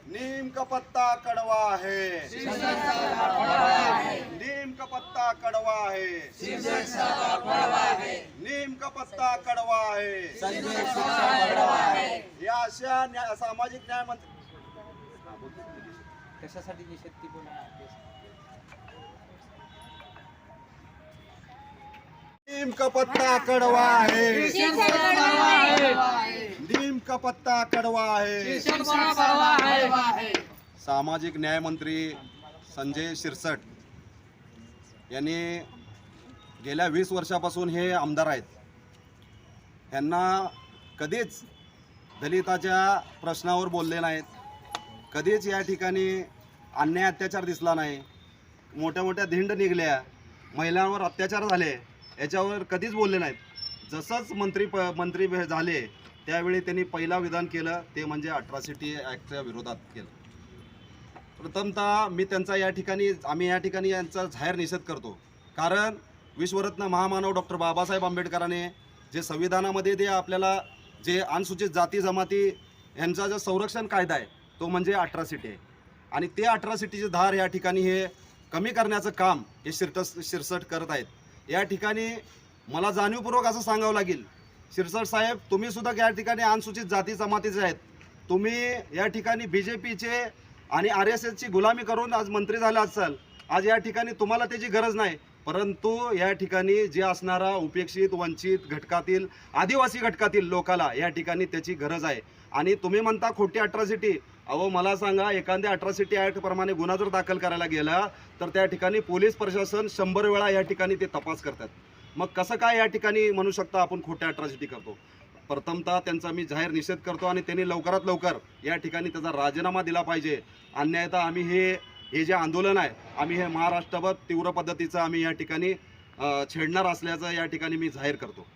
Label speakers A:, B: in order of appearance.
A: नीम का पत्ता कड़वा है, नीम का पत्ता कड़वा है, नीम का पत्ता कड़वा है। या अशा सामाजिक न्याय मंत्री
B: कशासाठी निषेध ती बोला.
A: नीम का पत्ता कड़वा है, नीम का पत्ता कड़वा है। सामाजिक न्याय मंत्री संजय शिरसट यांनी गेल्या 20 वर्षापासून हे आमदार आहेत. यांना कधीच दलिताच्या प्रश्नावर बोलले नाहीत, कधीच या ठिकाणी अन्याय अत्याचार दिसला नाही. मोठ्या मोठ्या धिंड निघल्या, महिलांवर अत्याचार झाले, याच्यावर कधीच बोलले नाहीत. जसंच मंत्री झाले त्यावेळी त्यांनी पहिला विधान केलं ते म्हणजे अट्रॉसिटी ॲक्टच्या विरोधात केलं. प्रथमतः आम्ही या ठिकाणी यांचा जाहीर निषेध करतो. कारण विश्वरत्न महामानव डॉक्टर बाबासाहेब आंबेडकरांनी जे संविधानामध्ये जे आपल्याला जे अनुसूचित जाती जमाती यांचा जो संरक्षण कायदा आहे तो म्हणजे अट्रॉसिटी आहे. आणि ते अट्रॉसिटीचे धार या ठिकाणी हे कमी करण्याचं काम हे शिरसट करत आहेत. या ठिकाणी मला जाणीवपूर्वक असं सांगावं लागेल, शिरसट साहेब तुम्ही सुद्धा या ठिकाणी अनुसूचित जाती जमातीचे आहेत. तुम्ही या ठिकाणी BJPचे आणि RSSची गुलामी करून आज मंत्री झाला असाल. आज या ठिकाणी तुम्हाला त्याची गरज नाही, परंतु या ठिकाणी जे असणारा उपेक्षित वंचित घटकातील आदिवासी घटकातील लोकाला या ठिकाणी त्याची गरज आहे. आणि तुम्ही म्हणता खोटी अट्रॉसिटी. अहो मला सांगा, एखाद्या अट्रॉसिटी ॲक्ट प्रमाणे गुन्हा जर दाखल करायला गेला तर त्या ठिकाणी पोलीस प्रशासन 100 वेळा या ठिकाणी ते तपास करतात. मग कसं काय या ठिकाणी म्हणू शकता आपण खोट्या अट्रॉसिटी करतो. प्रथमतः त्यांचा मी जाहीर निषेध करतो आणि त्यांनी लवकरात लवकर या ठिकाणी त्याचा राजीनामा दिला पाहिजे. अन्यायतः आम्ही हे जे आंदोलन आहे आम्ही हे महाराष्ट्रभर तीव्र पद्धतीचं आम्ही या ठिकाणी छेडणार असल्याचं या ठिकाणी मी जाहीर करतो.